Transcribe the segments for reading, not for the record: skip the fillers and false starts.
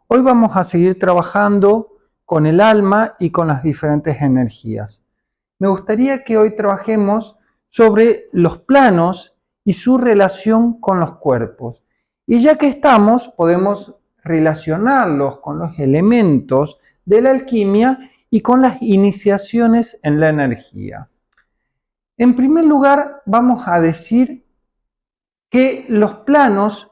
Hoy vamos a seguir trabajando con el alma y con las diferentes energías. Me gustaría que hoy trabajemos sobre los planos y su relación con los cuerpos. Y ya que estamos, podemos relacionarlos con los elementos de la alquimia y con las iniciaciones en la energía. En primer lugar, vamos a decir que los planos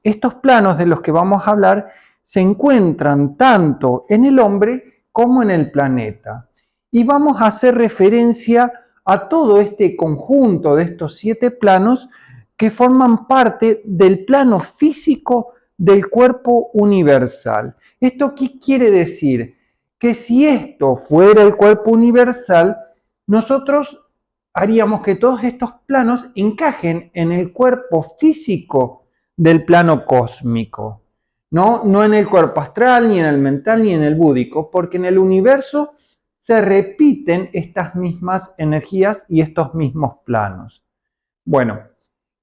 estos planos de los que vamos a hablar se encuentran tanto en el hombre como en el planeta. Y vamos a hacer referencia a todo este conjunto de estos 7 planos que forman parte del plano físico del cuerpo universal. ¿Esto qué quiere decir? Que si esto fuera el cuerpo universal, nosotros haríamos que todos estos planos encajen en el cuerpo físico del plano cósmico, no en el cuerpo astral, ni en el mental, ni en el búdico, porque en el universo se repiten estas mismas energías y estos mismos planos. Bueno,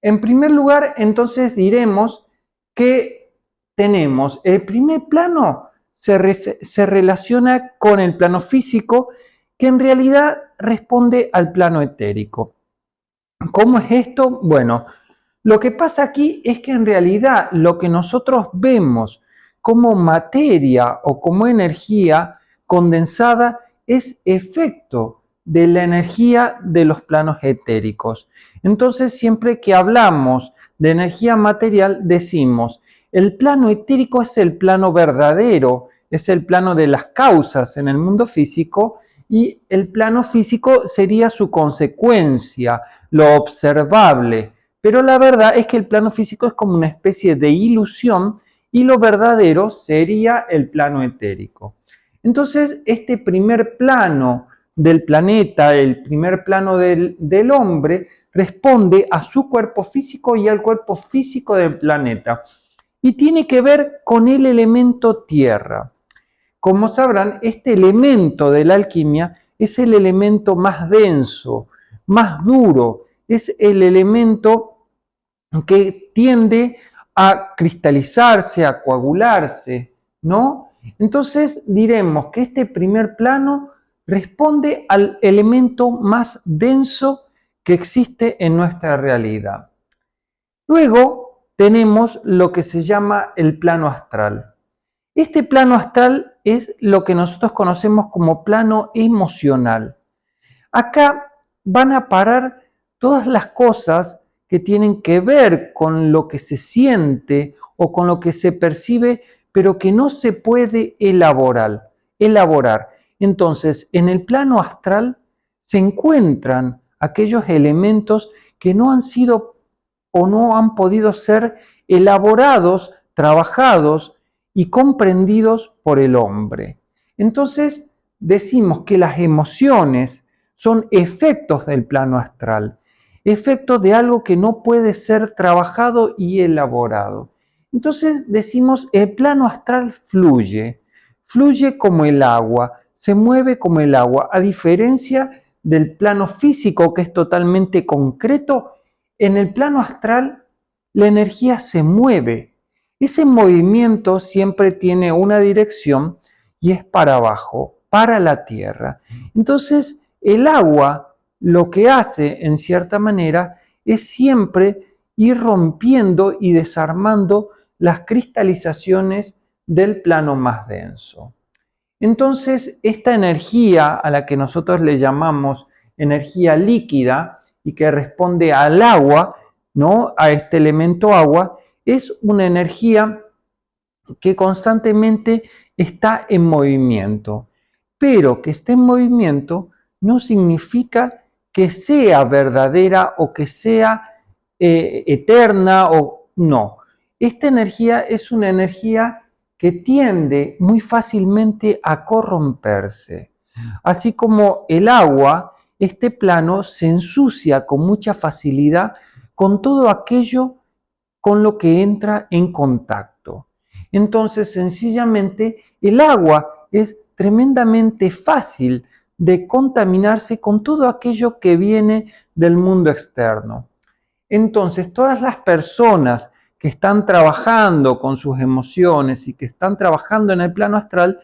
en primer lugar, entonces diremos que tenemos el primer plano se relaciona con el plano físico, que en realidad responde al plano etérico. ¿Cómo es esto? Bueno, lo que pasa aquí es que en realidad lo que nosotros vemos como materia o como energía condensada es efecto de la energía de los planos etéricos. Entonces, siempre que hablamos de energía material, decimos, el plano etérico es el plano verdadero, es el plano de las causas en el mundo físico, y el plano físico sería su consecuencia, lo observable. Pero la verdad es que el plano físico es como una especie de ilusión y lo verdadero sería el plano etérico. Entonces, este primer plano del planeta, el primer plano del hombre, responde a su cuerpo físico y al cuerpo físico del planeta. Y tiene que ver con el elemento tierra. Como sabrán, este elemento de la alquimia es el elemento más denso, más duro, es el elemento que tiende a cristalizarse, a coagularse, ¿no? Entonces diremos que este primer plano responde al elemento más denso que existe en nuestra realidad. Luego tenemos lo que se llama el plano astral. Este plano astral es lo que nosotros conocemos como plano emocional. Acá van a parar todas las cosas que tienen que ver con lo que se siente o con lo que se percibe, pero que no se puede elaborar. Entonces, en el plano astral se encuentran aquellos elementos que no han sido o no han podido ser elaborados, trabajados y comprendidos por el hombre. Entonces, decimos que las emociones son efectos del plano astral, efectos de algo que no puede ser trabajado y elaborado. Entonces decimos, el plano astral fluye como el agua, se mueve como el agua, a diferencia del plano físico que es totalmente concreto. En el plano astral la energía se mueve. Ese movimiento siempre tiene una dirección y es para abajo, para la tierra. Entonces, el agua lo que hace, en cierta manera, es siempre ir rompiendo y desarmando las cristalizaciones del plano más denso. Entonces, esta energía a la que nosotros le llamamos energía líquida y que responde al agua, ¿no? A este elemento agua, es una energía que constantemente está en movimiento. Pero que esté en movimiento no significa que sea verdadera o que sea eterna o no. Esta energía es una energía que tiende muy fácilmente a corromperse. Así como el agua, este plano se ensucia con mucha facilidad con todo aquello con lo que entra en contacto. Entonces, sencillamente, el agua es tremendamente fácil de contaminarse con todo aquello que viene del mundo externo. Entonces, todas las personas que que están trabajando con sus emociones y que están trabajando en el plano astral,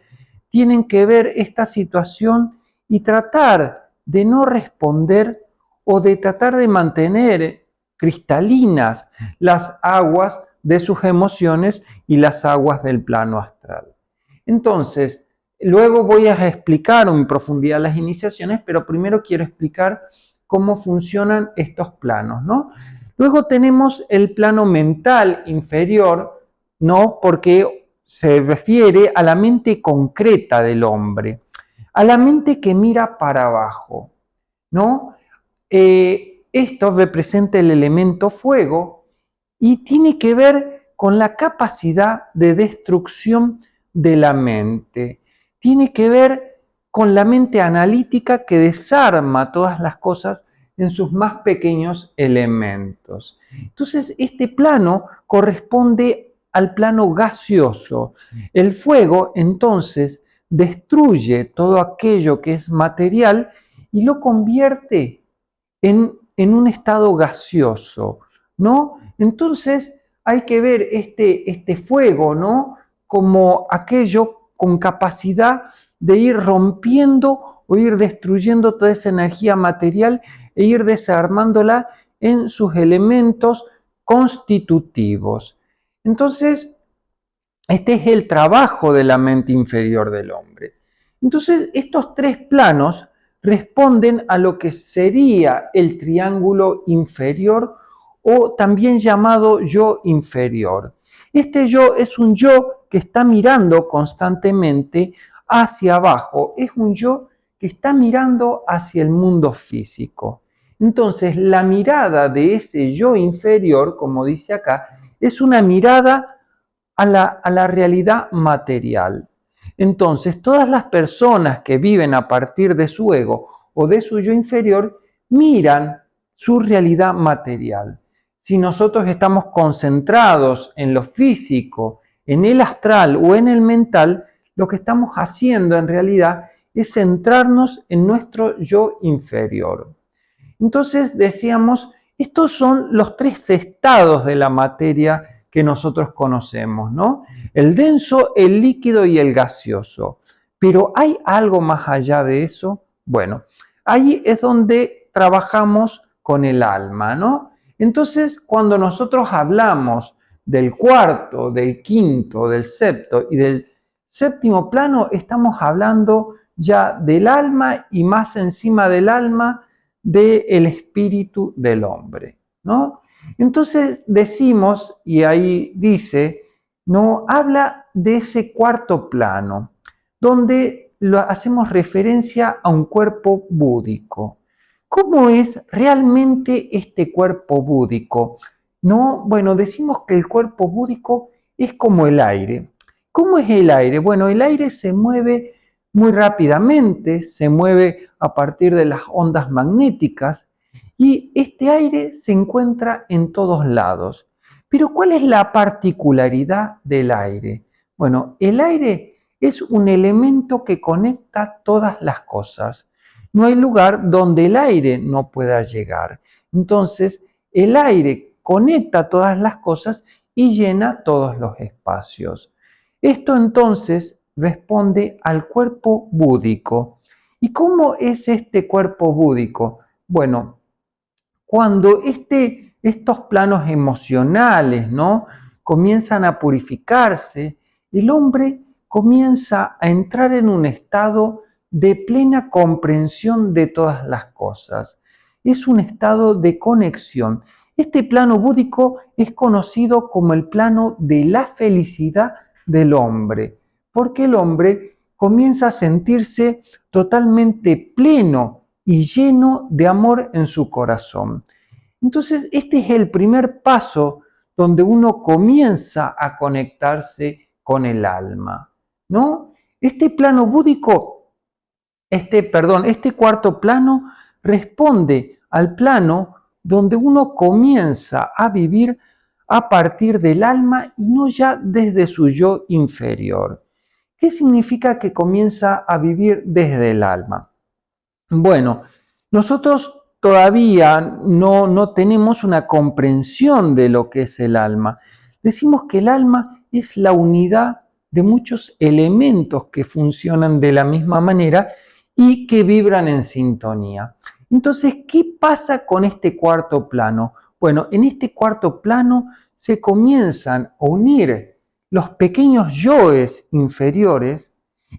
tienen que ver esta situación y tratar de no responder o de tratar de mantener cristalinas las aguas de sus emociones y las aguas del plano astral. Entonces, luego voy a explicar en profundidad las iniciaciones, pero primero quiero explicar cómo funcionan estos planos, ¿no? Luego tenemos el plano mental inferior, ¿no? Porque se refiere a la mente concreta del hombre, a la mente que mira para abajo, ¿no? Esto representa el elemento fuego y tiene que ver con la capacidad de destrucción de la mente. Tiene que ver con la mente analítica que desarma todas las cosas en sus más pequeños elementos. Entonces, este plano corresponde al plano gaseoso. El fuego, entonces, destruye todo aquello que es material y lo convierte en un estado gaseoso, ¿no? Entonces hay que ver este fuego, ¿no? Como aquello con capacidad de ir rompiendo o ir destruyendo toda esa energía material e ir desarmándola en sus elementos constitutivos. Entonces, este es el trabajo de la mente inferior del hombre. Entonces, estos tres planos responden a lo que sería el triángulo inferior o también llamado yo inferior. Este yo es un yo que está mirando constantemente hacia abajo, es un yo que está mirando hacia el mundo físico. Entonces, la mirada de ese yo inferior, como dice acá, es una mirada a la realidad material. Entonces, todas las personas que viven a partir de su ego o de su yo inferior miran su realidad material. Si nosotros estamos concentrados en lo físico, en el astral o en el mental, lo que estamos haciendo en realidad es centrarnos en nuestro yo inferior. Entonces decíamos, estos son los tres estados de la materia que nosotros conocemos, ¿no? El denso, el líquido y el gaseoso. Pero ¿hay algo más allá de eso? Bueno, ahí es donde trabajamos con el alma, ¿no? Entonces, cuando nosotros hablamos del cuarto, del quinto, del sexto y del séptimo plano, estamos hablando ya del alma y más encima del alma del espíritu del hombre, ¿no? Entonces decimos, y ahí dice, no habla de ese cuarto plano, donde hacemos referencia a un cuerpo búdico. ¿Cómo es realmente este cuerpo búdico? No, bueno, decimos que el cuerpo búdico es como el aire. ¿Cómo es el aire? Bueno, el aire se mueve muy rápidamente, se mueve a partir de las ondas magnéticas y este aire se encuentra en todos lados. Pero ¿cuál es la particularidad del aire? Bueno, el aire es un elemento que conecta todas las cosas. No hay lugar donde el aire no pueda llegar. Entonces, el aire conecta todas las cosas y llena todos los espacios. Esto entonces responde al cuerpo búdico. ¿Y cómo es este cuerpo búdico? Bueno, cuando estos planos emocionales, ¿no? Comienzan a purificarse, el hombre comienza a entrar en un estado de plena comprensión de todas las cosas. Es un estado de conexión. Este plano búdico es conocido como el plano de la felicidad del hombre, porque el hombre comienza a sentirse totalmente pleno y lleno de amor en su corazón. Entonces, este es el primer paso donde uno comienza a conectarse con el alma, ¿no? Este plano búdico, este cuarto plano responde al plano donde uno comienza a vivir a partir del alma y no ya desde su yo inferior. ¿Qué significa que comienza a vivir desde el alma? Bueno, nosotros todavía no tenemos una comprensión de lo que es el alma. decimos que el alma es la unidad de muchos elementos que funcionan de la misma manera y que vibran en sintonía. Entonces, ¿qué pasa con este cuarto plano? Bueno, en este cuarto plano se comienzan a unir los pequeños yoes inferiores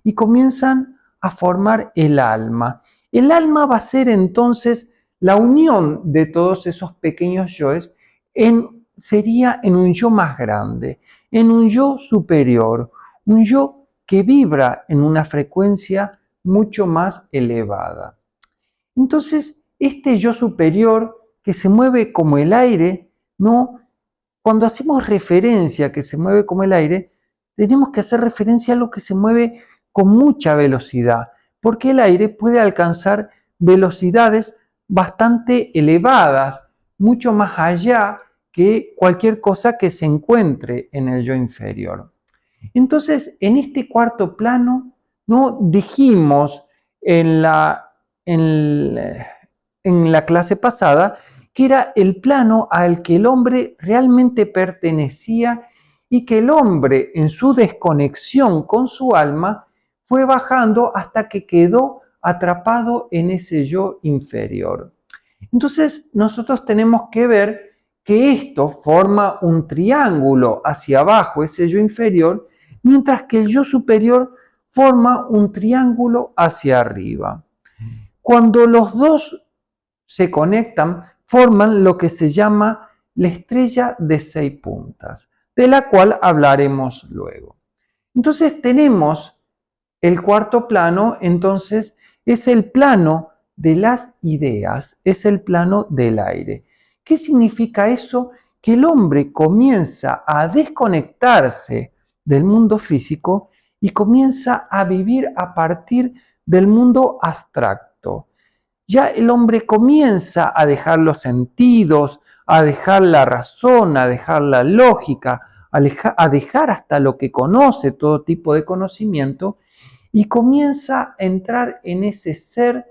y comienzan a formar el alma. El alma va a ser entonces la unión de todos esos pequeños yoes sería en un yo más grande, en un yo superior, un yo que vibra en una frecuencia mucho más elevada. Entonces, este yo superior que se mueve como el aire, ¿no? Cuando hacemos referencia a que se mueve como el aire, tenemos que hacer referencia a lo que se mueve con mucha velocidad, porque el aire puede alcanzar velocidades bastante elevadas, mucho más allá que cualquier cosa que se encuentre en el yo inferior. Entonces, en este cuarto plano, no dijimos en la, en, en la clase pasada que era el plano al que el hombre realmente pertenecía y que el hombre en su desconexión con su alma fue bajando hasta que quedó atrapado en ese yo inferior. Entonces nosotros tenemos que ver que esto forma un triángulo hacia abajo, ese yo inferior, mientras que el yo superior forma un triángulo hacia arriba. Cuando los dos se conectan, forman lo que se llama la estrella de 6 puntas, de la cual hablaremos luego. Entonces tenemos el cuarto plano, entonces es el plano de las ideas, es el plano del aire. ¿Qué significa eso? Que el hombre comienza a desconectarse del mundo físico y comienza a vivir a partir del mundo abstracto. Ya el hombre comienza a dejar los sentidos, a dejar la razón, a dejar la lógica, a dejar hasta lo que conoce, todo tipo de conocimiento, y comienza a entrar en ese ser,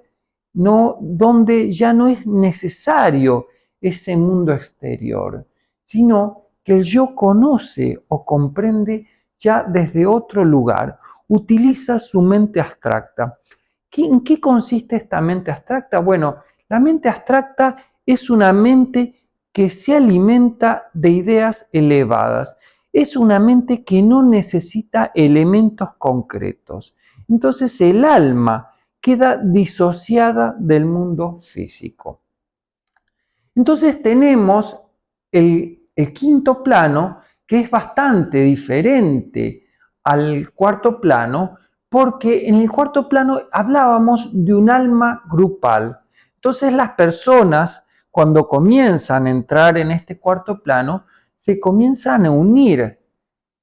¿no? Donde ya no es necesario ese mundo exterior, sino que el yo conoce o comprende ya desde otro lugar, utiliza su mente abstracta. ¿En qué consiste esta mente abstracta? Bueno, la mente abstracta es una mente que se alimenta de ideas elevadas. Es una mente que no necesita elementos concretos. Entonces el alma queda disociada del mundo físico. Entonces tenemos el quinto plano, que es bastante diferente al cuarto plano, porque en el cuarto plano hablábamos de un alma grupal. Entonces las personas, cuando comienzan a entrar en este cuarto plano, se comienzan a unir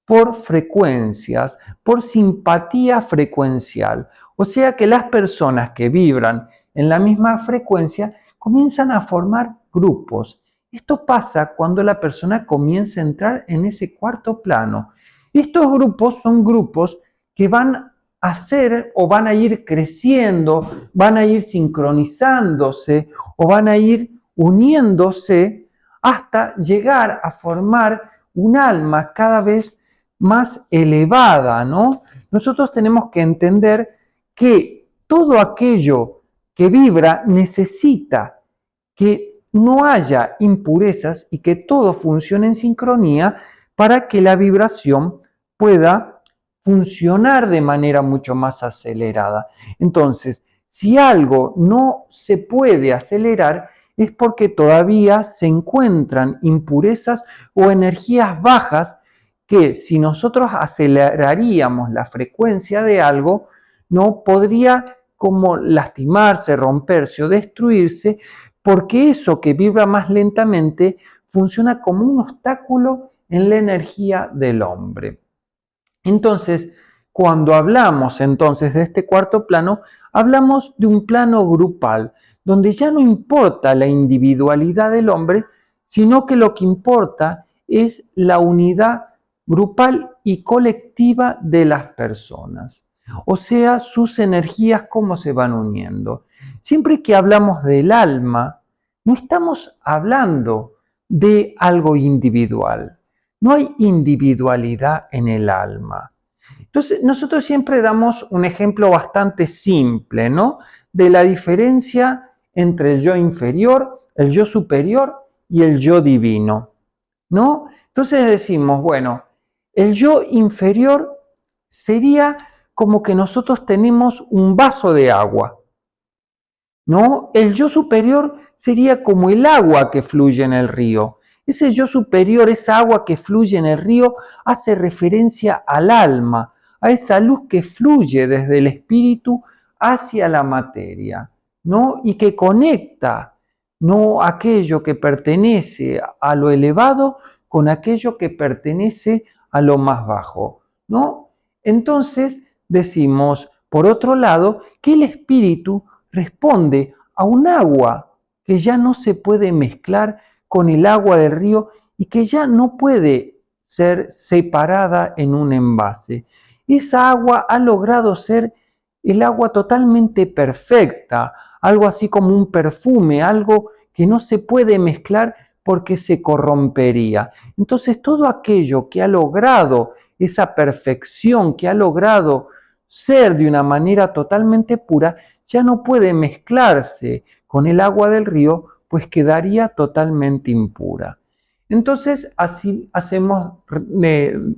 por frecuencias, por simpatía frecuencial. O sea que las personas que vibran en la misma frecuencia comienzan a formar grupos. Esto pasa cuando la persona comienza a entrar en ese cuarto plano. Estos grupos son grupos que van a ser o van a ir creciendo, van a ir sincronizándose o van a ir uniéndose hasta llegar a formar un alma cada vez más elevada, ¿no? Nosotros tenemos que entender que todo aquello que vibra necesita que no haya impurezas y que todo funcione en sincronía para que la vibración pueda funcionar de manera mucho más acelerada. Entonces, si algo no se puede acelerar, es porque todavía se encuentran impurezas o energías bajas que si nosotros aceleraríamos la frecuencia de algo, no podría como lastimarse, romperse o destruirse, porque eso que vibra más lentamente funciona como un obstáculo en la energía del hombre. Entonces, cuando hablamos entonces de este cuarto plano, hablamos de un plano grupal, donde ya no importa la individualidad del hombre, sino que lo que importa es la unidad grupal y colectiva de las personas. O sea, sus energías, cómo se van uniendo. Siempre que hablamos del alma, no estamos hablando de algo individual. no hay individualidad en el alma. Entonces, nosotros siempre damos un ejemplo bastante simple, ¿no? De la diferencia entre el yo inferior, el yo superior y el yo divino, ¿no? Entonces decimos, bueno, el yo inferior sería como que nosotros tenemos un vaso de agua, ¿no? El yo superior sería como el agua que fluye en el río. Ese yo superior, esa agua que fluye en el río, hace referencia al alma, a esa luz que fluye desde el espíritu hacia la materia, ¿no? Y que conecta, no aquello que pertenece a lo elevado con aquello que pertenece a lo más bajo, ¿no? Entonces decimos, por otro lado, que el espíritu responde a un agua que ya no se puede mezclar con el agua del río y que ya no puede ser separada en un envase. Esa agua ha logrado ser el agua totalmente perfecta, algo así como un perfume, algo que no se puede mezclar porque se corrompería. Entonces todo aquello que ha logrado esa perfección, que ha logrado ser de una manera totalmente pura, ya no puede mezclarse con el agua del río, pues quedaría totalmente impura. Entonces, así hacemos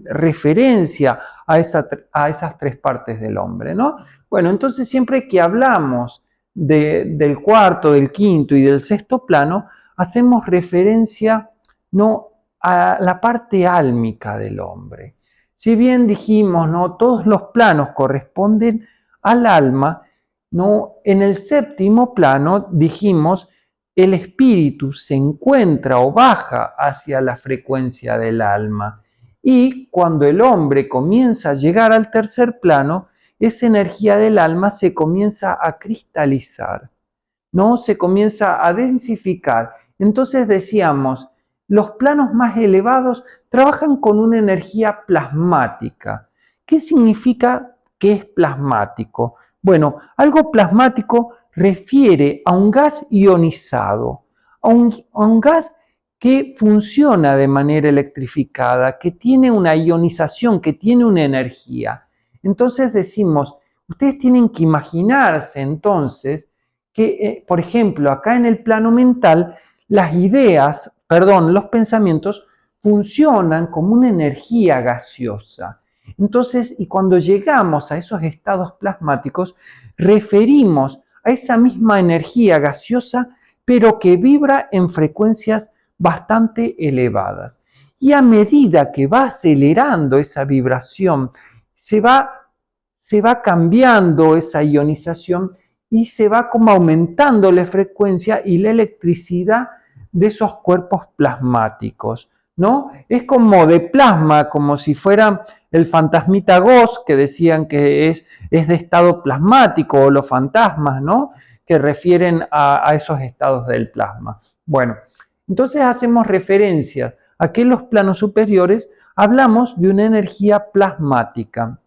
referencia a esas tres partes del hombre, ¿no? Bueno, entonces siempre que hablamos del cuarto, del quinto y del sexto plano, hacemos referencia no a la parte álmica del hombre. Si bien dijimos, ¿no? Todos los planos corresponden al alma, ¿no? En el séptimo plano dijimos, el espíritu se encuentra o baja hacia la frecuencia del alma. Y cuando el hombre comienza a llegar al tercer plano, esa energía del alma se comienza a cristalizar, ¿no? Se comienza a densificar. Entonces decíamos, los planos más elevados trabajan con una energía plasmática. ¿Qué significa que es plasmático? Bueno, algo plasmático refiere a un gas ionizado, a un gas que funciona de manera electrificada, que tiene una ionización, que tiene una energía. Entonces decimos, ustedes tienen que imaginarse entonces que, por ejemplo, acá en el plano mental, las ideas, perdón, los pensamientos funcionan como una energía gaseosa. Entonces, y cuando llegamos a esos estados plasmáticos, referimos a esa misma energía gaseosa, pero que vibra en frecuencias bastante elevadas. Y a medida que va acelerando esa vibración, se va cambiando esa ionización y se va como aumentando la frecuencia y la electricidad de esos cuerpos plasmáticos, ¿no? Es como de plasma, como si fuera el fantasmita Ghost, que decían que es de estado plasmático, o los fantasmas, ¿no? Que refieren a esos estados del plasma. Bueno, entonces hacemos referencia a que en los planos superiores hablamos de una energía plasmática,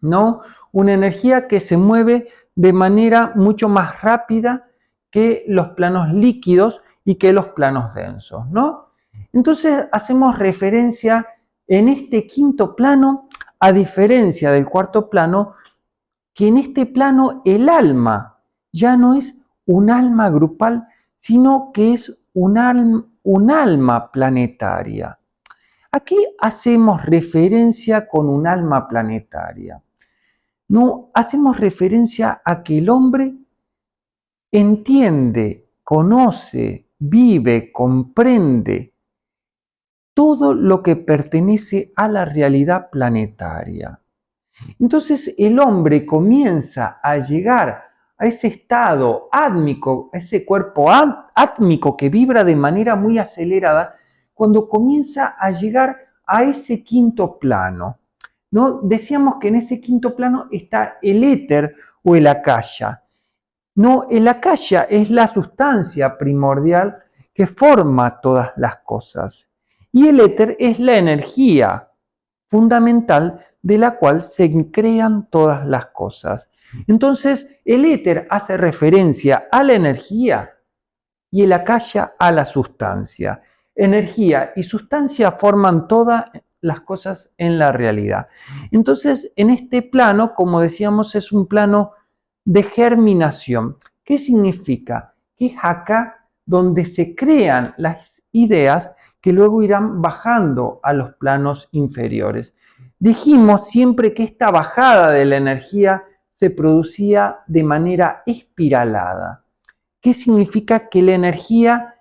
¿no? Una energía que se mueve de manera mucho más rápida que los planos líquidos y que los planos densos, ¿no? Entonces hacemos referencia en este quinto plano, a diferencia del cuarto plano, que en este plano el alma ya no es un alma grupal, sino que es un alma planetaria. Aquí hacemos referencia con un alma planetaria. No hacemos referencia a que el hombre entiende, conoce, vive, comprende todo lo que pertenece a la realidad planetaria. Entonces el hombre comienza a llegar a ese estado átmico, a ese cuerpo átmico que vibra de manera muy acelerada, cuando comienza a llegar a ese quinto plano. ¿No? Decíamos que en ese quinto plano está el éter o el akasha. No, el akasha es la sustancia primordial que forma todas las cosas. Y el éter es la energía fundamental de la cual se crean todas las cosas. Entonces, el éter hace referencia a la energía y el akasha a la sustancia. energía y sustancia forman todas las cosas en la realidad. Entonces, en este plano, como decíamos, es un plano de germinación. ¿Qué significa? Que es acá donde se crean las ideas que luego irán bajando a los planos inferiores. Dijimos siempre que esta bajada de la energía se producía de manera espiralada. ¿Qué significa? Que la energía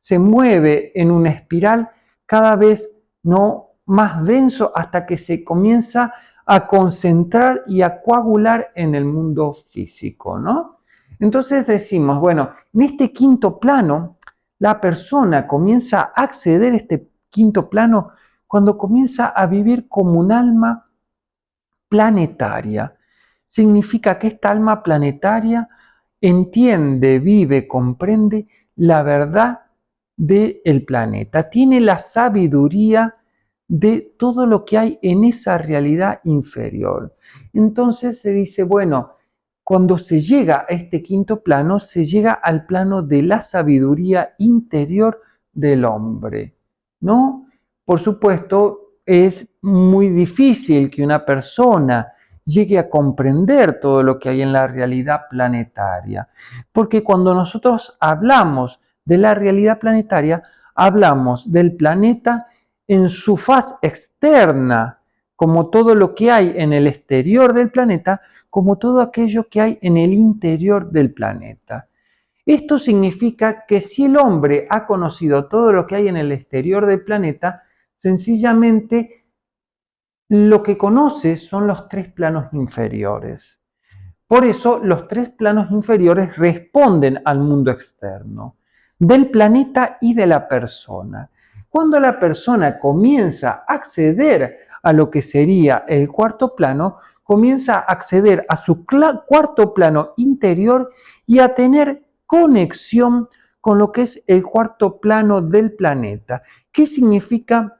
se mueve en una espiral cada vez más denso hasta que se comienza a concentrar y a coagular en el mundo físico, ¿no? Entonces decimos, bueno, en este quinto plano, la persona comienza a acceder a este quinto plano cuando comienza a vivir como un alma planetaria. Significa que esta alma planetaria entiende, vive, comprende la verdad del planeta, tiene la sabiduría de todo lo que hay en esa realidad inferior. Entonces se dice, bueno, cuando se llega a este quinto plano, se llega al plano de la sabiduría interior del hombre, ¿no? Por supuesto, es muy difícil que una persona llegue a comprender todo lo que hay en la realidad planetaria, porque cuando nosotros hablamos de la realidad planetaria, hablamos del planeta en su faz externa, como todo lo que hay en el exterior del planeta, como todo aquello que hay en el interior del planeta. Esto significa que si el hombre ha conocido todo lo que hay en el exterior del planeta, sencillamente lo que conoce son los tres planos inferiores. Por eso los tres planos inferiores responden al mundo externo, del planeta y de la persona. Cuando la persona comienza a acceder a lo que sería el cuarto plano, comienza a acceder a su cuarto plano interior y a tener conexión con lo que es el cuarto plano del planeta. ¿Qué significa?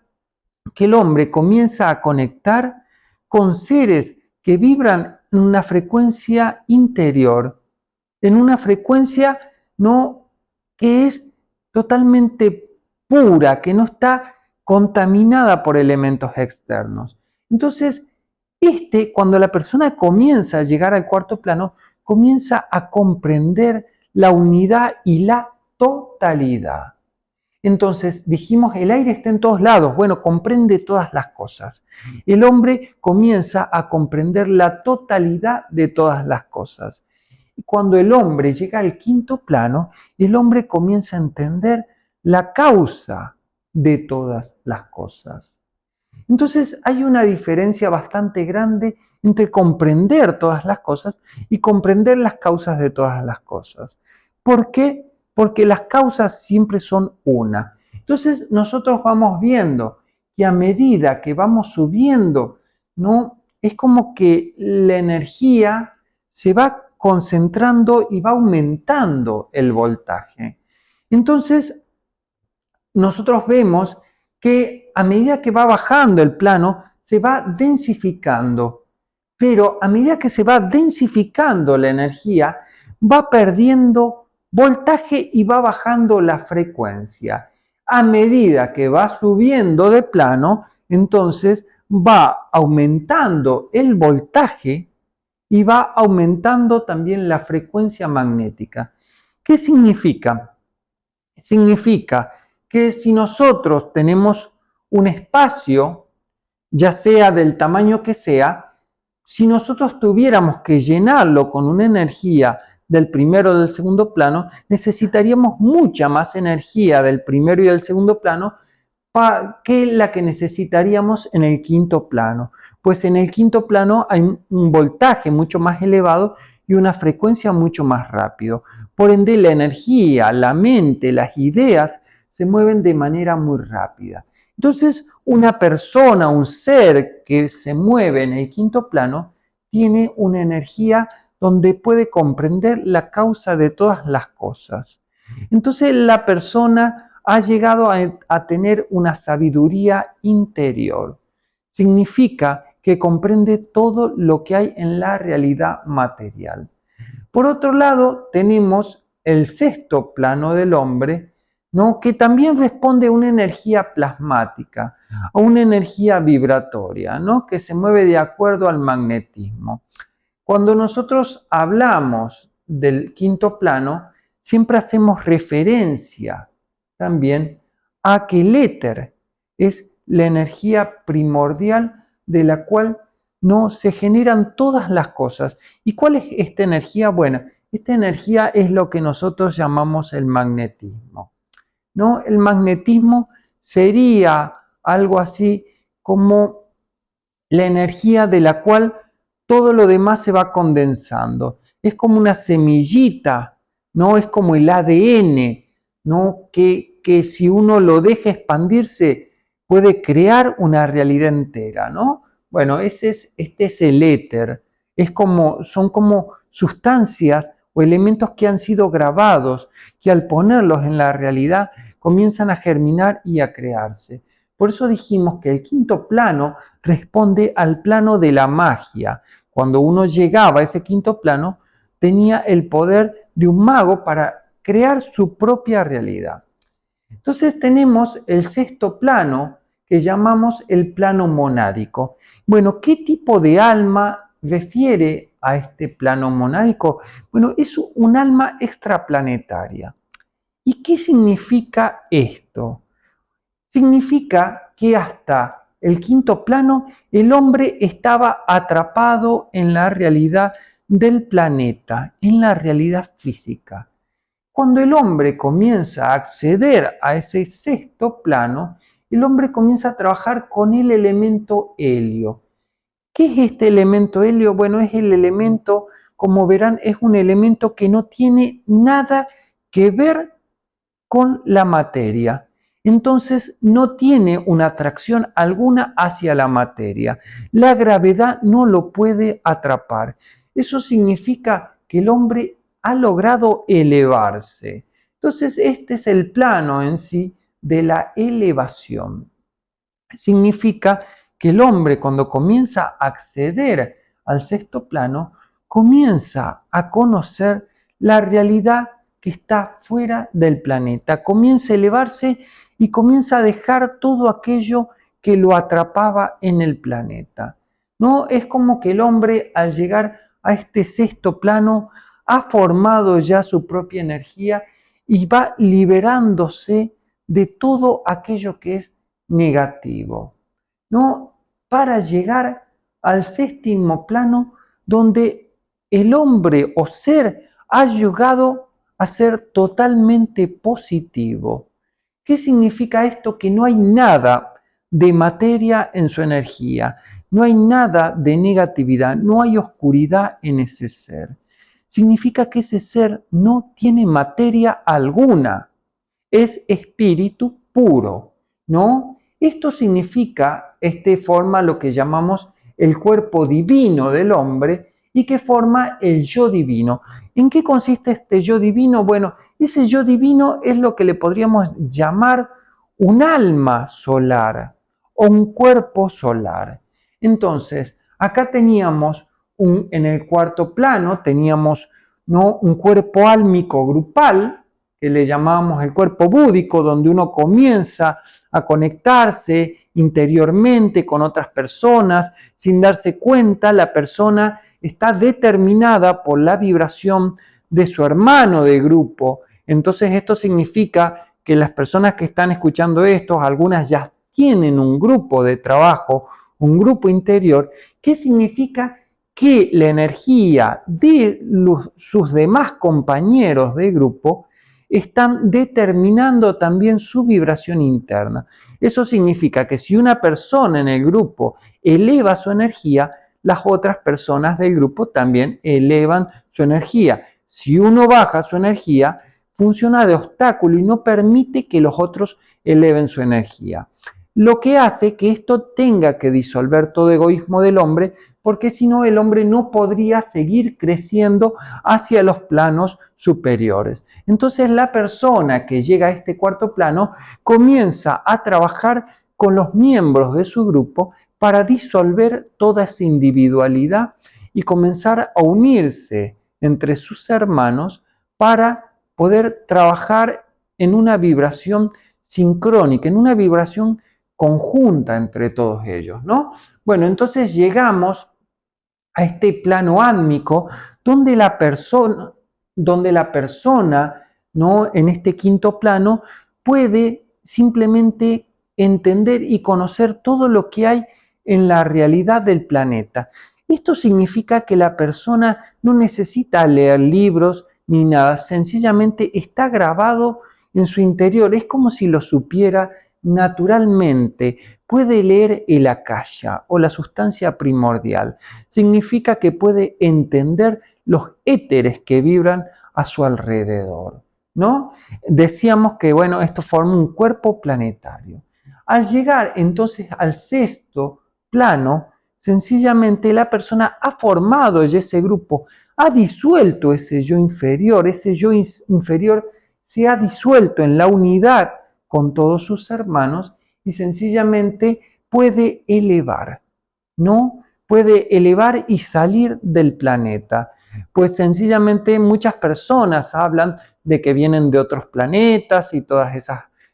Que el hombre comienza a conectar con seres que vibran en una frecuencia interior, en una frecuencia no que es totalmente pura, que no está contaminada por elementos externos. Entonces, cuando la persona comienza a llegar al cuarto plano, comienza a comprender la unidad y la totalidad. Entonces dijimos, el aire está en todos lados. Bueno, comprende todas las cosas. El hombre comienza a comprender la totalidad de todas las cosas. Y cuando el hombre llega al quinto plano, el hombre comienza a entender la causa de todas las cosas. Entonces hay una diferencia bastante grande entre comprender todas las cosas y comprender las causas de todas las cosas. ¿Por qué? Porque las causas siempre son una. Entonces nosotros vamos viendo que a medida que vamos subiendo, ¿no? Es como que la energía se va concentrando y va aumentando el voltaje. Entonces nosotros vemos que a medida que va bajando el plano, se va densificando. Pero a medida que se va densificando la energía, va perdiendo voltaje y va bajando la frecuencia. A medida que va subiendo de plano, entonces va aumentando el voltaje y va aumentando también la frecuencia magnética. ¿Qué significa? Significa que si nosotros tenemos un espacio, ya sea del tamaño que sea, si nosotros tuviéramos que llenarlo con una energía del primero o del segundo plano, necesitaríamos mucha más energía del primero y del segundo plano que la que necesitaríamos en el quinto plano. Pues en el quinto plano hay un voltaje mucho más elevado y una frecuencia mucho más rápido. Por ende, la energía, la mente, las ideas se mueven de manera muy rápida. Entonces, una persona, un ser que se mueve en el quinto plano, tiene una energía donde puede comprender la causa de todas las cosas. Entonces, la persona ha llegado a tener una sabiduría interior. Significa que comprende todo lo que hay en la realidad material. Por otro lado, tenemos el sexto plano del hombre, ¿no? Que también responde a una energía plasmática, a una energía vibratoria, ¿no? Que se mueve de acuerdo al magnetismo. Cuando nosotros hablamos del quinto plano, siempre hacemos referencia también a que el éter es la energía primordial de la cual no se generan todas las cosas. ¿Y cuál es esta energía? Bueno, esta energía es lo que nosotros llamamos el magnetismo, ¿no? El magnetismo sería algo así como la energía de la cual todo lo demás se va condensando. Es como una semillita, ¿no? Es como el ADN, ¿no? Que si uno lo deja expandirse, puede crear una realidad entera, ¿no? Bueno, este es el éter. Son como sustancias o elementos que han sido grabados, que al ponerlos en la realidad comienzan a germinar y a crearse. Por eso dijimos que el quinto plano responde al plano de la magia. Cuando uno llegaba a ese quinto plano, tenía el poder de un mago para crear su propia realidad. Entonces tenemos el sexto plano que llamamos el plano monádico. Bueno, ¿qué tipo de alma refiere a este plano monádico? Bueno, es un alma extraplanetaria. ¿Y qué significa esto? Significa que hasta el quinto plano el hombre estaba atrapado en la realidad del planeta, en la realidad física. Cuando el hombre comienza a acceder a ese sexto plano, el hombre comienza a trabajar con el elemento helio. ¿Qué es este elemento helio? Bueno, es el elemento, como verán, es un elemento que no tiene nada que ver con la materia. Entonces no tiene una atracción alguna hacia la materia. La gravedad no lo puede atrapar. Eso significa que el hombre ha logrado elevarse. Entonces este es el plano en sí de la elevación. Significa que el hombre cuando comienza a acceder al sexto plano, comienza a conocer la realidad que está fuera del planeta, comienza a elevarse y comienza a dejar todo aquello que lo atrapaba en el planeta. No es como que el hombre al llegar a este sexto plano ha formado ya su propia energía y va liberándose de todo aquello que es negativo, ¿no? Para llegar al séptimo plano donde el hombre o ser ha llegado a ser totalmente positivo. ¿Qué significa esto? Que no hay nada de materia en su energía, no hay nada de negatividad, no hay oscuridad en ese ser. Significa que ese ser no tiene materia alguna, es espíritu puro, ¿no? Esto significa, forma lo que llamamos el cuerpo divino del hombre y que forma el yo divino. ¿En qué consiste este yo divino? Bueno, ese yo divino es lo que le podríamos llamar un alma solar o un cuerpo solar. Entonces, acá teníamos en el cuarto plano, teníamos, ¿no?, un cuerpo álmico grupal, que le llamamos el cuerpo búdico, donde uno comienza a conectarse interiormente con otras personas, sin darse cuenta, la persona está determinada por la vibración de su hermano de grupo. Entonces esto significa que las personas que están escuchando esto, algunas ya tienen un grupo de trabajo, un grupo interior, que significa que la energía de sus demás compañeros de grupo están determinando también su vibración interna. Eso significa que si una persona en el grupo eleva su energía, las otras personas del grupo también elevan su energía. Si uno baja su energía, funciona de obstáculo y no permite que los otros eleven su energía. Lo que hace que esto tenga que disolver todo egoísmo del hombre, porque si no el hombre no podría seguir creciendo hacia los planos superiores. Entonces la persona que llega a este cuarto plano comienza a trabajar con los miembros de su grupo para disolver toda esa individualidad y comenzar a unirse entre sus hermanos para poder trabajar en una vibración sincrónica, en una vibración conjunta entre todos ellos, ¿no? Bueno, entonces llegamos a este plano átmico donde la persona, ¿no? En este quinto plano puede simplemente entender y conocer todo lo que hay en la realidad del planeta. Esto significa que la persona no necesita leer libros ni nada, sencillamente está grabado en su interior, es como si lo supiera naturalmente. Puede leer el akasha o la sustancia primordial. Significa que puede entender los éteres que vibran a su alrededor, ¿no? Decíamos que, bueno, esto forma un cuerpo planetario. Al llegar entonces al sexto plano, sencillamente la persona ha formado ya ese grupo, ha disuelto ese yo inferior se ha disuelto en la unidad con todos sus hermanos y sencillamente puede elevar, ¿no? Puede elevar y salir del planeta. Pues sencillamente muchas personas hablan de que vienen de otros planetas y todas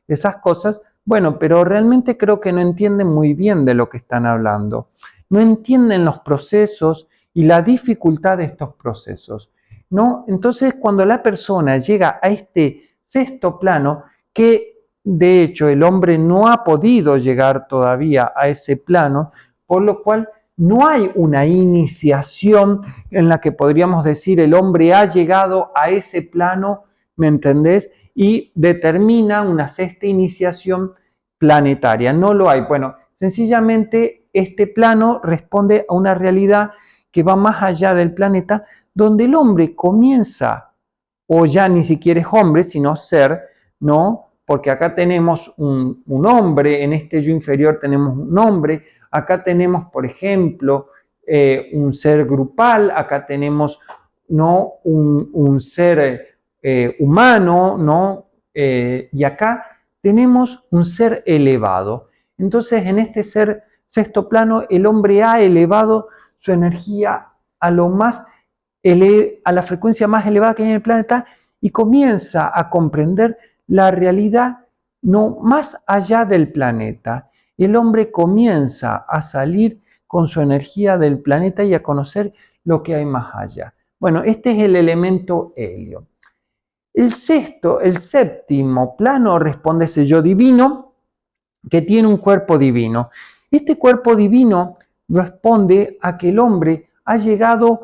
esas cosas. Bueno, pero realmente creo que no entienden muy bien de lo que están hablando. No entienden los procesos y la dificultad de estos procesos, ¿no? Entonces, cuando la persona llega a este sexto plano, que de hecho el hombre no ha podido llegar todavía a ese plano, por lo cual no hay una iniciación en la que podríamos decir el hombre ha llegado a ese plano, ¿me entendés? Y determina una sexta iniciación planetaria. No lo hay. Bueno, sencillamente este plano responde a una realidad que va más allá del planeta, donde el hombre comienza, o ya ni siquiera es hombre, sino ser, ¿no? Porque acá tenemos un hombre, en este yo inferior tenemos un hombre, acá tenemos, por ejemplo, un ser grupal, acá tenemos, ¿no? un ser humano, ¿no? Y acá tenemos un ser elevado. Entonces, en este ser sexto plano, el hombre ha elevado su energía a lo más a la frecuencia más elevada que hay en el planeta y comienza a comprender la realidad no más allá del planeta. El hombre comienza a salir con su energía del planeta y a conocer lo que hay más allá. Bueno, este es el elemento helio. El séptimo plano responde a ese yo divino que tiene un cuerpo divino. Este cuerpo divino responde a que el hombre ha llegado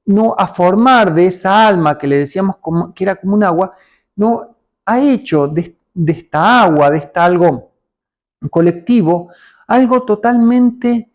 no a formar de esa alma que le decíamos que era como un agua, no ha hecho de esta agua, de esta algo colectivo, algo totalmente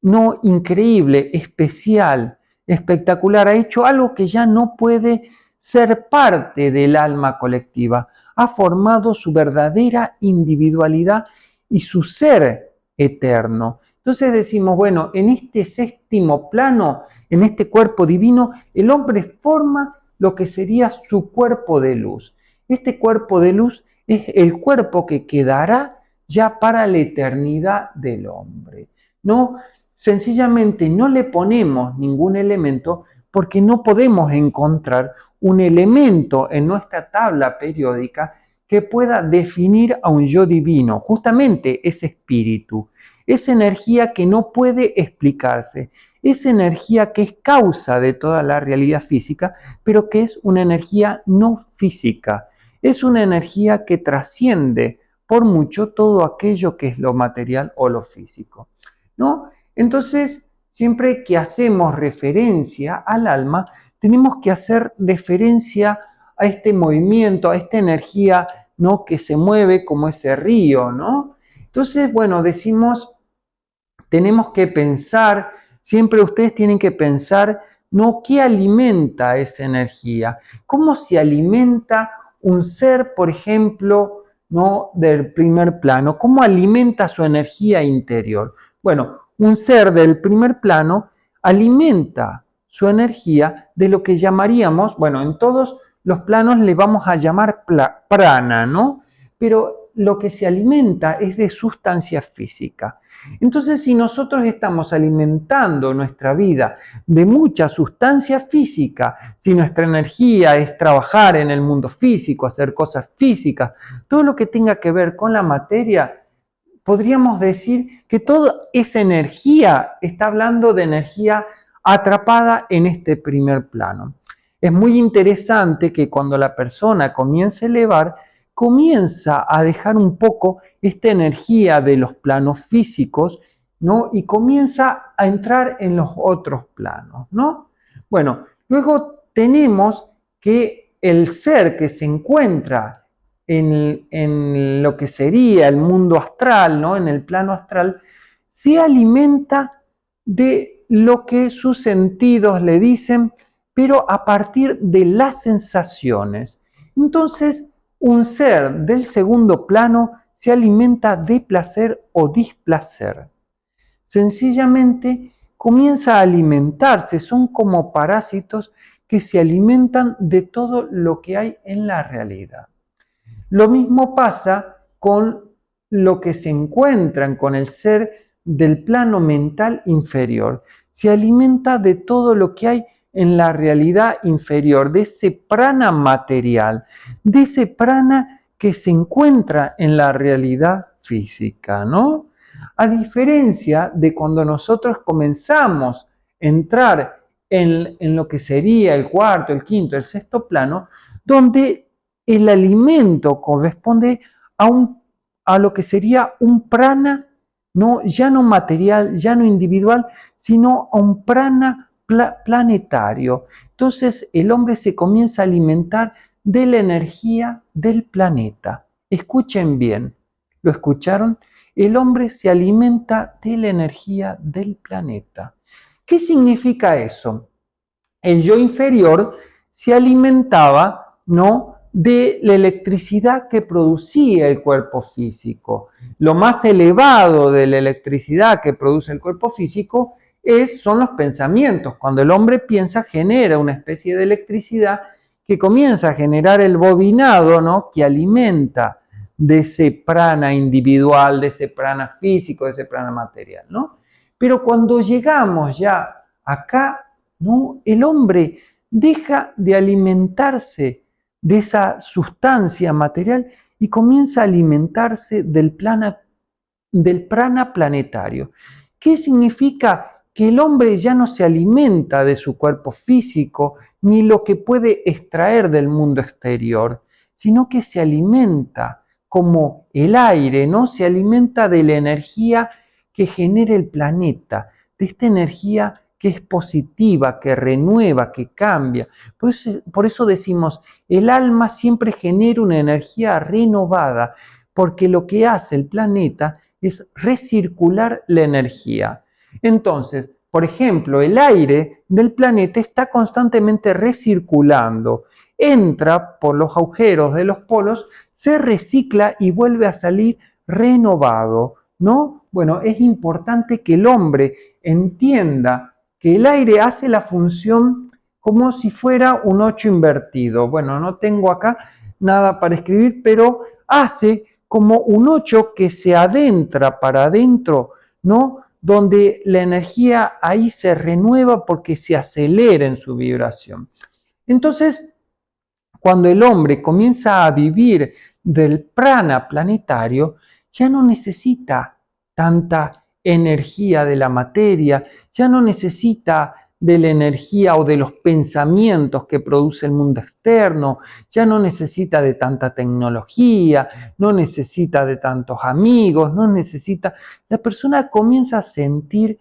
no increíble, especial, espectacular. Ha hecho algo que ya no puede ser parte del alma colectiva. Ha formado su verdadera individualidad y su ser eterno. Entonces decimos, bueno, en este séptimo plano, en este cuerpo divino, el hombre forma lo que sería su cuerpo de luz. Este cuerpo de luz es el cuerpo que quedará ya para la eternidad del hombre. No, sencillamente no le ponemos ningún elemento porque no podemos encontrar un elemento en nuestra tabla periódica que pueda definir a un yo divino, justamente ese espíritu, esa energía que no puede explicarse, esa energía que es causa de toda la realidad física, pero que es una energía no física, es una energía que trasciende por mucho todo aquello que es lo material o lo físico, ¿no? Entonces, siempre que hacemos referencia al alma, tenemos que hacer referencia a este movimiento, a esta energía, ¿no? Que se mueve como ese río, ¿no? Entonces, bueno, decimos, tenemos que pensar, siempre ustedes tienen que pensar, ¿no? ¿Qué alimenta esa energía? ¿Cómo se alimenta un ser, por ejemplo, ¿no? Del primer plano? ¿Cómo alimenta su energía interior? Bueno, un ser del primer plano alimenta su energía de lo que llamaríamos, bueno, en todos los planos le vamos a llamar prana, ¿no? Pero lo que se alimenta es de sustancia física. Entonces, si nosotros estamos alimentando nuestra vida de mucha sustancia física, si nuestra energía es trabajar en el mundo físico, hacer cosas físicas, todo lo que tenga que ver con la materia, podríamos decir que toda esa energía está hablando de energía atrapada en este primer plano. Es muy interesante que cuando la persona comienza a elevar, comienza a dejar un poco esta energía de los planos físicos, ¿no? Y comienza a entrar en los otros planos, ¿no? Bueno, luego tenemos que el ser que se encuentra en lo que sería el mundo astral, ¿no? En el plano astral, se alimenta de lo que sus sentidos le dicen, pero a partir de las sensaciones. Entonces, un ser del segundo plano se alimenta de placer o displacer. Sencillamente comienza a alimentarse, son como parásitos que se alimentan de todo lo que hay en la realidad. Lo mismo pasa con lo que se encuentran con el ser del plano mental inferior. Se alimenta de todo lo que hay en la realidad inferior, de ese prana material, de ese prana que se encuentra en la realidad física, ¿no? A diferencia de cuando nosotros comenzamos a entrar en lo que sería el cuarto, el quinto, el sexto plano, donde el alimento corresponde a lo que sería un prana, ¿no? Ya no material, ya no individual, sino a un prana planetario. Entonces el hombre se comienza a alimentar de la energía del planeta. Escuchen bien, ¿lo escucharon? El hombre se alimenta de la energía del planeta. ¿Qué significa eso? El yo inferior se alimentaba, ¿no?, de la electricidad que producía el cuerpo físico. Lo más elevado de la electricidad que produce el cuerpo físico son los pensamientos. Cuando el hombre piensa, genera una especie de electricidad que comienza a generar el bobinado, ¿no?, que alimenta de ese prana individual, de ese prana físico, de ese prana material, ¿no? Pero cuando llegamos ya acá, ¿no?, el hombre deja de alimentarse de esa sustancia material y comienza a alimentarse del prana planetario. ¿Qué significa? Que el hombre ya no se alimenta de su cuerpo físico ni lo que puede extraer del mundo exterior, sino que se alimenta como el aire, ¿no? Se alimenta de la energía que genera el planeta, de esta energía que es positiva, que renueva, que cambia. Por eso decimos, el alma siempre genera una energía renovada, porque lo que hace el planeta es recircular la energía. Entonces, por ejemplo, el aire del planeta está constantemente recirculando, entra por los agujeros de los polos, se recicla y vuelve a salir renovado, ¿no? Bueno, es importante que el hombre entienda que el aire hace la función como si fuera un 8 invertido. Bueno, no tengo acá nada para escribir, pero hace como un 8 que se adentra para adentro, ¿no? Donde la energía ahí se renueva porque se acelera en su vibración. Entonces, cuando el hombre comienza a vivir del prana planetario, ya no necesita tanta energía de la materia, ya no necesita de la energía o de los pensamientos que produce el mundo externo, ya no necesita de tanta tecnología, no necesita de tantos amigos, no necesita. La persona comienza a sentir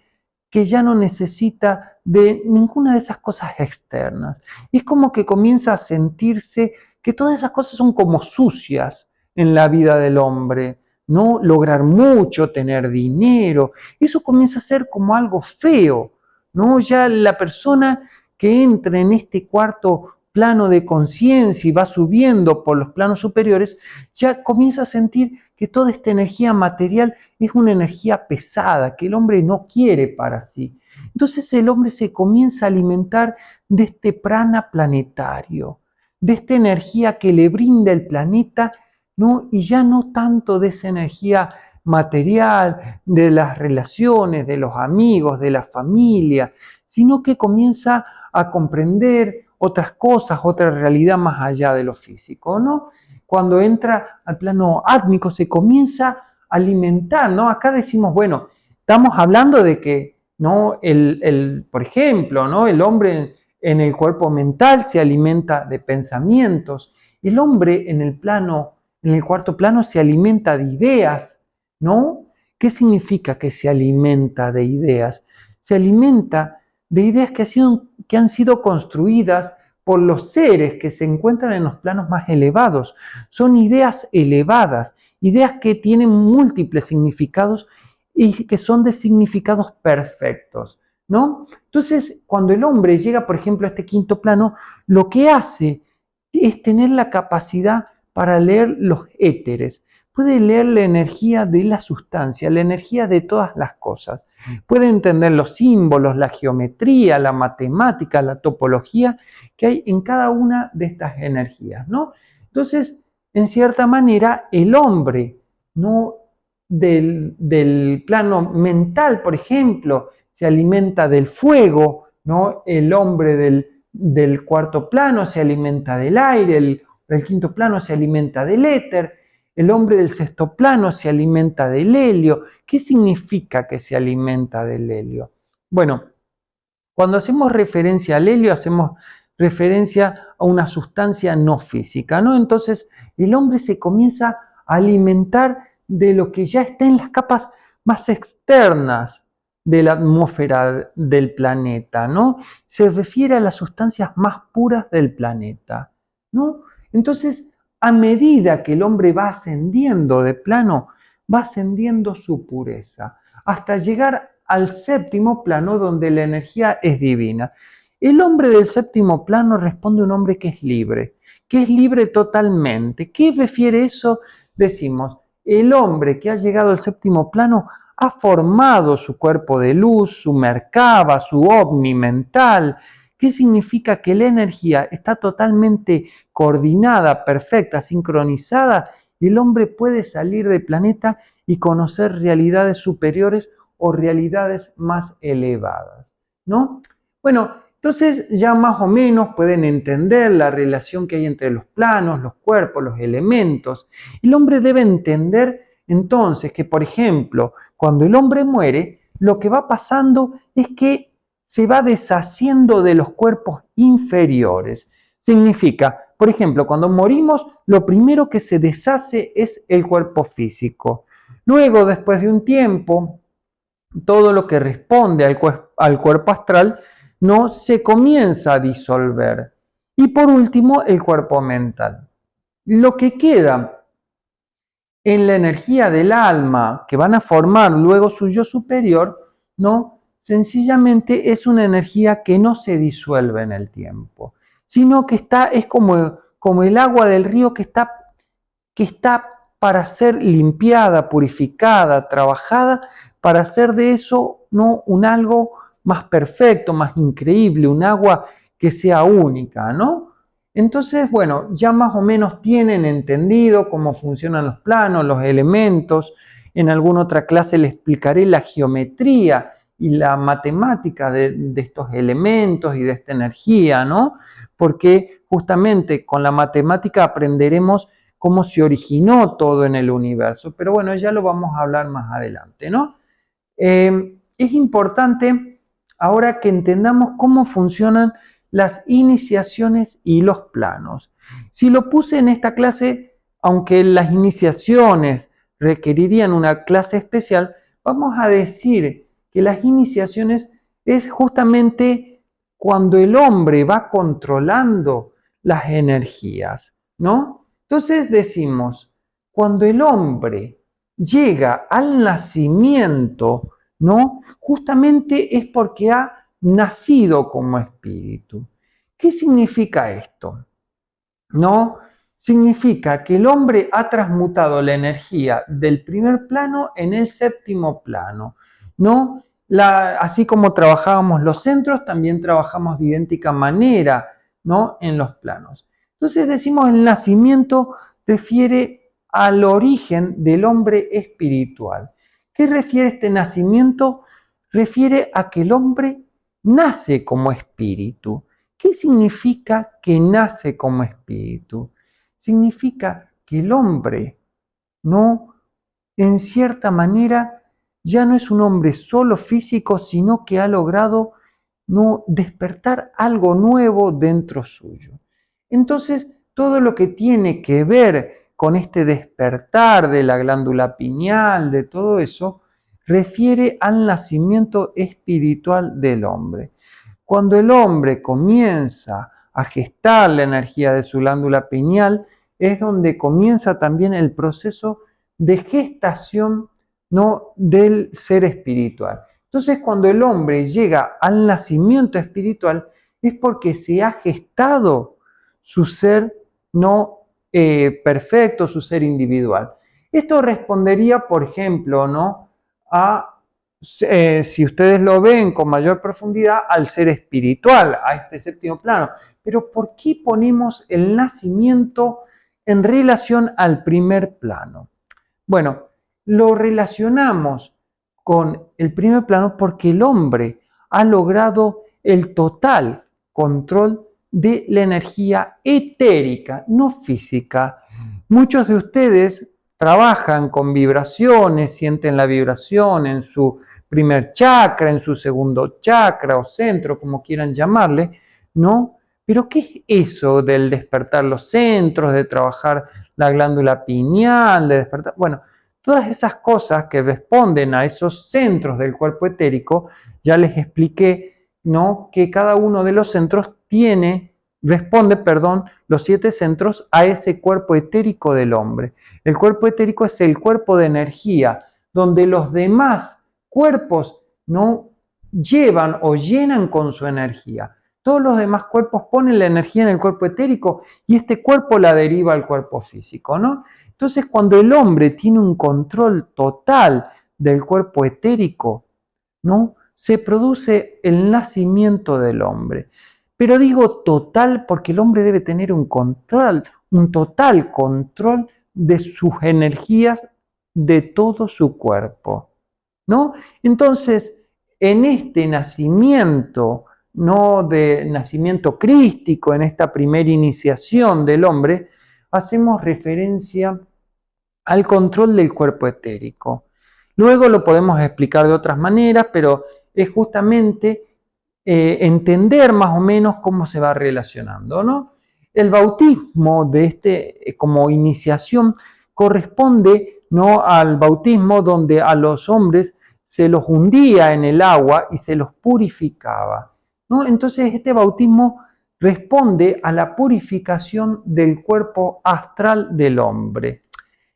que ya no necesita de ninguna de esas cosas externas. Y es como que comienza a sentirse que todas esas cosas son como sucias en la vida del hombre, ¿no? Lograr mucho, tener dinero, eso comienza a ser como algo feo, ¿no? Ya la persona que entra en este cuarto plano de conciencia y va subiendo por los planos superiores, ya comienza a sentir que toda esta energía material es una energía pesada, que el hombre no quiere para sí. Entonces el hombre se comienza a alimentar de este prana planetario, de esta energía que le brinda el planeta, ¿no? Y ya no tanto de esa energía material, de las relaciones, de los amigos, de la familia, sino que comienza a comprender otras cosas, otra realidad más allá de lo físico, ¿no? Cuando entra al plano átmico se comienza a alimentar, ¿no? Acá decimos, bueno, estamos hablando de que, ¿no? Por ejemplo, ¿no? El hombre en el cuerpo mental se alimenta de pensamientos, el hombre en el cuarto plano se alimenta de ideas, ¿no? ¿Qué significa que se alimenta de ideas? Se alimenta de ideas que han sido construidas por los seres que se encuentran en los planos más elevados. Son ideas elevadas, ideas que tienen múltiples significados y que son de significados perfectos, ¿no? Entonces, cuando el hombre llega, por ejemplo, a este quinto plano, lo que hace es tener la capacidad para leer los éteres. Puede leer la energía de la sustancia, la energía de todas las cosas. Puede entender los símbolos, la geometría, la matemática, la topología que hay en cada una de estas energías, ¿no? Entonces, en cierta manera, el hombre, ¿no? Del plano mental, por ejemplo, se alimenta del fuego, ¿no? El hombre del cuarto plano se alimenta del aire, el quinto plano se alimenta del éter, el hombre del sexto plano se alimenta del helio. ¿Qué significa que se alimenta del helio? Bueno, cuando hacemos referencia al helio, hacemos referencia a una sustancia no física, ¿no? Entonces, el hombre se comienza a alimentar de lo que ya está en las capas más externas de la atmósfera del planeta, ¿no? Se refiere a las sustancias más puras del planeta, ¿no? Entonces, a medida que el hombre va ascendiendo de plano, va ascendiendo su pureza, hasta llegar al séptimo plano donde la energía es divina. El hombre del séptimo plano responde a un hombre que es libre totalmente. ¿Qué refiere eso? Decimos, el hombre que ha llegado al séptimo plano ha formado su cuerpo de luz, su Merkaba, su ovni mental. ¿Qué significa? Que la energía está totalmente coordinada, perfecta, sincronizada, y el hombre puede salir del planeta y conocer realidades superiores o realidades más elevadas, ¿no? Bueno, entonces ya más o menos pueden entender la relación que hay entre los planos, los cuerpos, los elementos. El hombre debe entender entonces que, por ejemplo, cuando el hombre muere, lo que va pasando es que se va deshaciendo de los cuerpos inferiores. Significa, por ejemplo, cuando morimos, lo primero que se deshace es el cuerpo físico. Luego, después de un tiempo, todo lo que responde al cuerpo astral no se comienza a disolver. Y por último, el cuerpo mental. Lo que queda en la energía del alma que van a formar luego su yo superior, ¿no? Sencillamente es una energía que no se disuelve en el tiempo, sino que es como el agua del río que está para ser limpiada, purificada, trabajada, para hacer de eso, ¿no? Un algo más perfecto, más increíble, un agua que sea única, ¿no? Entonces, bueno, ya más o menos tienen entendido cómo funcionan los planos, los elementos. En alguna otra clase les explicaré la geometría y la matemática de estos elementos y de esta energía, ¿no? Porque justamente con la matemática aprenderemos cómo se originó todo en el universo. Pero bueno, ya lo vamos a hablar más adelante, ¿no? Es importante ahora que entendamos cómo funcionan las iniciaciones y los planos. Si lo puse en esta clase, aunque las iniciaciones requerirían una clase especial, vamos a decir que las iniciaciones es justamente cuando el hombre va controlando las energías, ¿no? Entonces decimos, cuando el hombre llega al nacimiento, ¿no? Justamente es porque ha nacido como espíritu. ¿Qué significa esto? ¿No? Significa que el hombre ha transmutado la energía del primer plano en el séptimo plano, ¿no? Así como trabajábamos los centros, también trabajamos de idéntica manera, ¿no? En los planos. Entonces decimos el nacimiento refiere al origen del hombre espiritual. ¿Qué refiere este nacimiento? Refiere a que el hombre nace como espíritu. ¿Qué significa que nace como espíritu? Significa que el hombre, ¿no? En cierta manera, ya no es un hombre solo físico, sino que ha logrado, ¿no?, despertar algo nuevo dentro suyo. Entonces, todo lo que tiene que ver con este despertar de la glándula pineal, de todo eso, refiere al nacimiento espiritual del hombre. Cuando el hombre comienza a gestar la energía de su glándula pineal, es donde comienza también el proceso de gestación, ¿no?, del ser espiritual. Entonces, cuando el hombre llega al nacimiento espiritual, es porque se ha gestado su ser no perfecto, su ser individual. Esto respondería, por ejemplo, ¿no?, a si ustedes lo ven con mayor profundidad, al ser espiritual, a este séptimo plano. Pero ¿por qué ponemos el nacimiento en relación al primer plano? Bueno, lo relacionamos con el primer plano porque el hombre ha logrado el total control de la energía etérica, no física. Muchos de ustedes trabajan con vibraciones, sienten la vibración en su primer chakra, en su segundo chakra o centro, como quieran llamarle, ¿no? Pero ¿qué es eso del despertar los centros, de trabajar la glándula pineal, de despertar? Bueno, todas esas cosas que responden a esos centros del cuerpo etérico, ya les expliqué, ¿no?, que cada uno de los centros responde, los 7 centros a ese cuerpo etérico del hombre. El cuerpo etérico es el cuerpo de energía, donde los demás cuerpos no llevan o llenan con su energía. Todos los demás cuerpos ponen la energía en el cuerpo etérico y este cuerpo la deriva al cuerpo físico, ¿no? Entonces, cuando el hombre tiene un control total del cuerpo etérico, ¿no?, se produce el nacimiento del hombre. Pero digo total porque el hombre debe tener un total control de sus energías de todo su cuerpo, ¿no? Entonces, en este nacimiento, ¿no?, de nacimiento crístico, en esta primera iniciación del hombre, hacemos referencia al control del cuerpo etérico. Luego lo podemos explicar de otras maneras, pero es justamente entender más o menos cómo se va relacionando, ¿no? El bautismo de como iniciación corresponde, ¿no?, al bautismo donde a los hombres se los hundía en el agua y se los purificaba, ¿no? Entonces este bautismo responde a la purificación del cuerpo astral del hombre.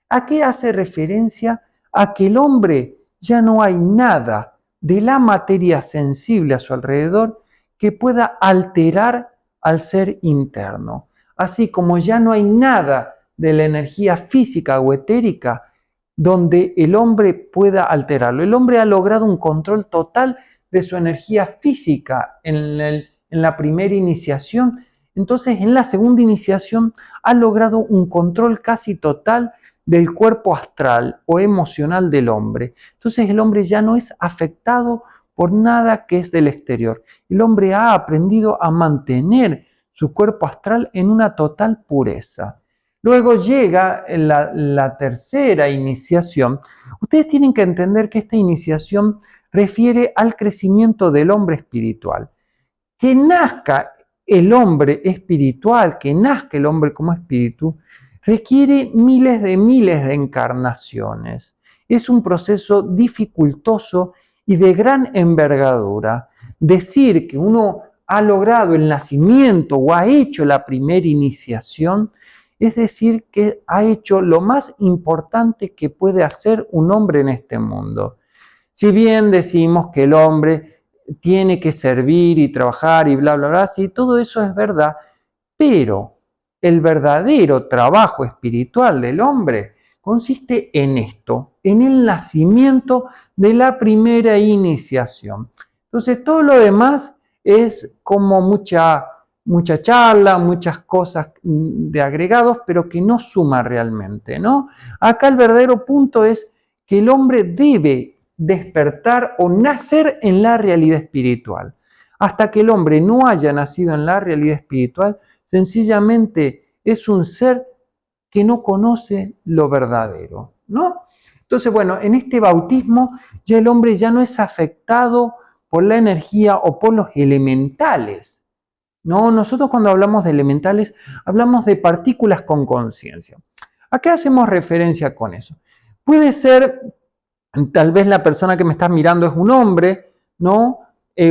¿A qué hace referencia? A que el hombre ya no hay nada de la materia sensible a su alrededor que pueda alterar al ser interno. Así como ya no hay nada de la energía física o etérica donde el hombre pueda alterarlo. El hombre ha logrado un control total de su energía física en la primera iniciación. Entonces, en la segunda iniciación ha logrado un control casi total del cuerpo astral o emocional del hombre. Entonces el hombre ya no es afectado por nada que es del exterior. El hombre ha aprendido a mantener su cuerpo astral en una total pureza. Luego llega la tercera iniciación. Ustedes tienen que entender que esta iniciación refiere al crecimiento del hombre espiritual. Que nazca el hombre espiritual, que nazca el hombre como espíritu, requiere miles de encarnaciones. Es un proceso dificultoso y de gran envergadura. Decir que uno ha logrado el nacimiento o ha hecho la primera iniciación, es decir, que ha hecho lo más importante que puede hacer un hombre en este mundo. Si bien decimos que el hombre tiene que servir y trabajar y bla, bla, bla, sí, todo eso es verdad, pero el verdadero trabajo espiritual del hombre consiste en esto, en el nacimiento de la primera iniciación. Entonces todo lo demás es como mucha mucha charla, muchas cosas de agregados, pero que no suma realmente, ¿no? Acá el verdadero punto es que el hombre debe despertar o nacer en la realidad espiritual. Hasta que el hombre no haya nacido en la realidad espiritual, sencillamente es un ser que no conoce lo verdadero, ¿no? Entonces, bueno, en este bautismo ya el hombre ya no es afectado por la energía o por los elementales. No, nosotros cuando hablamos de elementales hablamos de partículas con conciencia. ¿A qué hacemos referencia con eso? Puede ser, tal vez la persona que me está mirando es un hombre, ¿no?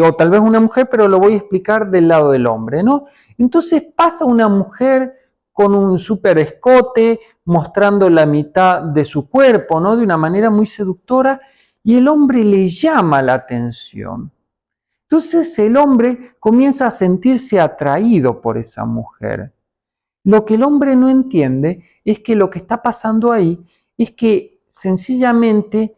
O tal vez una mujer, pero lo voy a explicar del lado del hombre, ¿no? Entonces pasa una mujer con un super escote, mostrando la mitad de su cuerpo, ¿no? De una manera muy seductora, y el hombre le llama la atención. Entonces el hombre comienza a sentirse atraído por esa mujer. Lo que el hombre no entiende es que lo que está pasando ahí es que sencillamente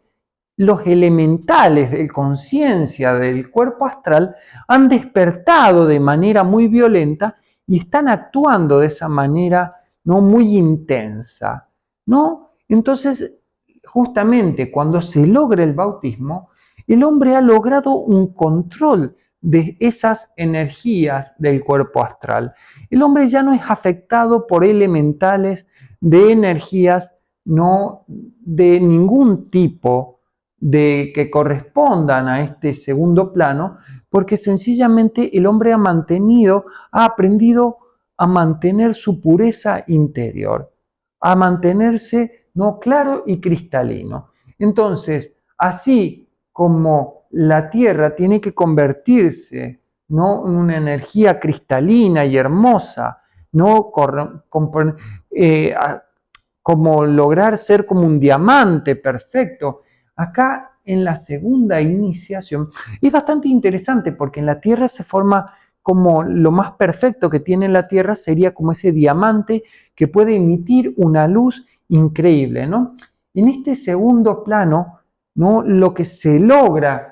los elementales de conciencia del cuerpo astral han despertado de manera muy violenta y están actuando de esa manera no muy intensa, ¿no? Entonces, justamente cuando se logra el bautismo, el hombre ha logrado un control de esas energías del cuerpo astral. El hombre ya no es afectado por elementales de energías no de ningún tipo de que correspondan a este segundo plano, porque sencillamente el hombre ha aprendido a mantener su pureza interior, a mantenerse no claro y cristalino. Entonces, así como la Tierra tiene que convertirse ¿no? en una energía cristalina y hermosa, ¿no? Eh, como lograr ser como un diamante perfecto. Acá en la segunda iniciación es bastante interesante porque en la Tierra se forma como lo más perfecto que tiene la Tierra sería como ese diamante que puede emitir una luz increíble, ¿no? En este segundo plano, ¿no? Lo que se logra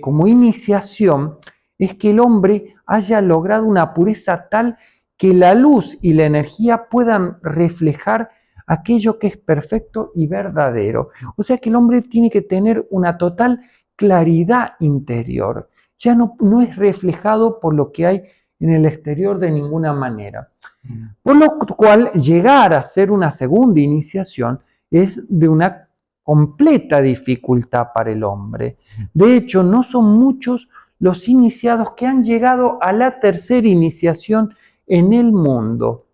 como iniciación es que el hombre haya logrado una pureza tal que la luz y la energía puedan reflejar aquello que es perfecto y verdadero. O sea que el hombre tiene que tener una total claridad interior. Ya no es reflejado por lo que hay en el exterior de ninguna manera. Por lo cual, llegar a ser una segunda iniciación es de una completa dificultad para el hombre. De hecho, no son muchos los iniciados que han llegado a la tercera iniciación en el mundo,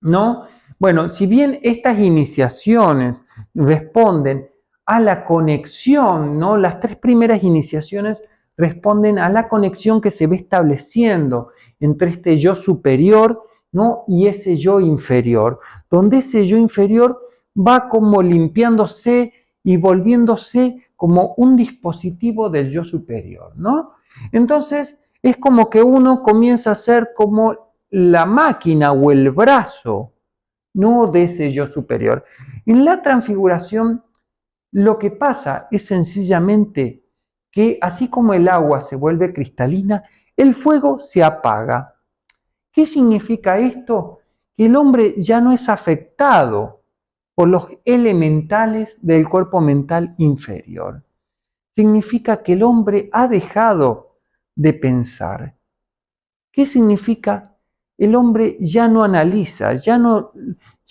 ¿no? Bueno, si bien estas iniciaciones responden a la conexión, ¿no? Las tres primeras iniciaciones responden a la conexión que se ve estableciendo entre este yo superior, ¿no? Y ese yo inferior, donde ese yo inferior va como limpiándose y volviéndose como un dispositivo del yo superior, ¿no? Entonces, es como que uno comienza a ser como la máquina o el brazo, no de ese yo superior. En la transfiguración, lo que pasa es sencillamente que así como el agua se vuelve cristalina, el fuego se apaga. ¿Qué significa esto? Que el hombre ya no es afectado por los elementales del cuerpo mental inferior. Significa que el hombre ha dejado de pensar. ¿Qué significa? El hombre ya no analiza, ya no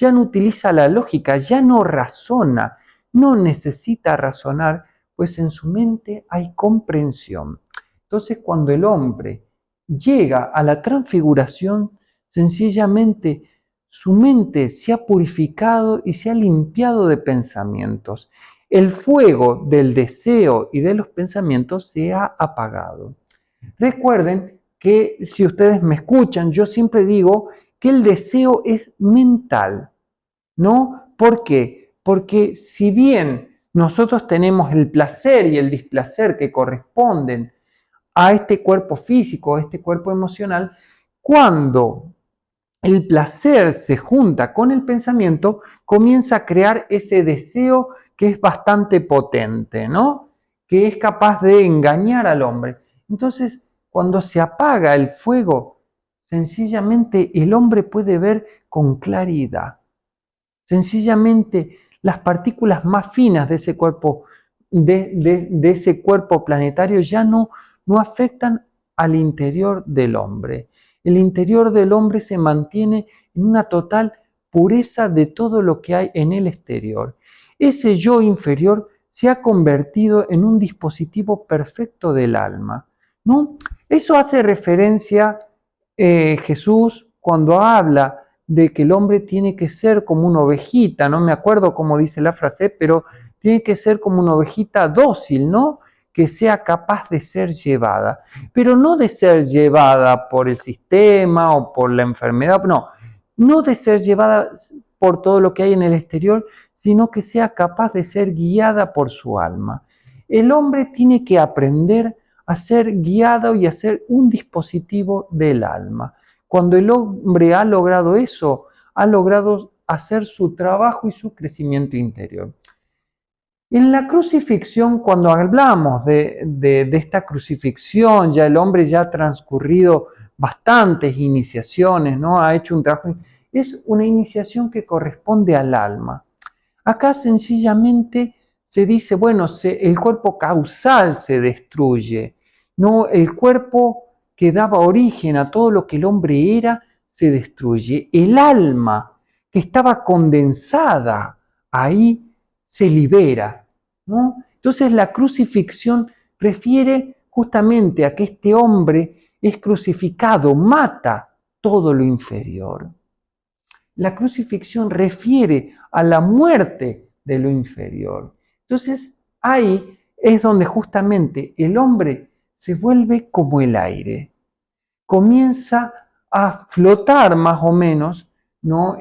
utiliza la lógica, ya no razona, no necesita razonar, pues en su mente hay comprensión. Entonces, cuando el hombre llega a la transfiguración, sencillamente su mente se ha purificado y se ha limpiado de pensamientos. El fuego del deseo y de los pensamientos se ha apagado. Recuerden que si ustedes me escuchan, yo siempre digo que el deseo es mental, ¿no? ¿Por qué? Porque si bien nosotros tenemos el placer y el displacer que corresponden a este cuerpo físico, a este cuerpo emocional, cuando el placer se junta con el pensamiento, comienza a crear ese deseo que es bastante potente, ¿no? Que es capaz de engañar al hombre. Entonces, cuando se apaga el fuego, sencillamente el hombre puede ver con claridad. Sencillamente las partículas más finas de ese cuerpo, de ese cuerpo planetario ya no afectan al interior del hombre. El interior del hombre se mantiene en una total pureza de todo lo que hay en el exterior. Ese yo inferior se ha convertido en un dispositivo perfecto del alma, ¿no? Eso hace referencia Jesús cuando habla de que el hombre tiene que ser como una ovejita, no me acuerdo cómo dice la frase, pero tiene que ser como una ovejita dócil, ¿no? Que sea capaz de ser llevada, pero no de ser llevada por el sistema o por la enfermedad, no de ser llevada por todo lo que hay en el exterior, sino que sea capaz de ser guiada por su alma. El hombre tiene que aprender a ser guiado y a ser un dispositivo del alma. Cuando el hombre ha logrado eso, ha logrado hacer su trabajo y su crecimiento interior. En la crucifixión, cuando hablamos de esta crucifixión, ya el hombre ya ha transcurrido bastantes iniciaciones, ¿no? Ha hecho un trabajo, es una iniciación que corresponde al alma. Acá sencillamente se dice, bueno, el cuerpo causal se destruye, no el cuerpo que daba origen a todo lo que el hombre era se destruye. El alma que estaba condensada ahí se libera, ¿no? Entonces la crucifixión refiere justamente a que este hombre es crucificado, mata todo lo inferior. La crucifixión refiere a la muerte de lo inferior. Entonces, ahí es donde justamente el hombre se vuelve como el aire. Comienza a flotar más o menos, ¿no?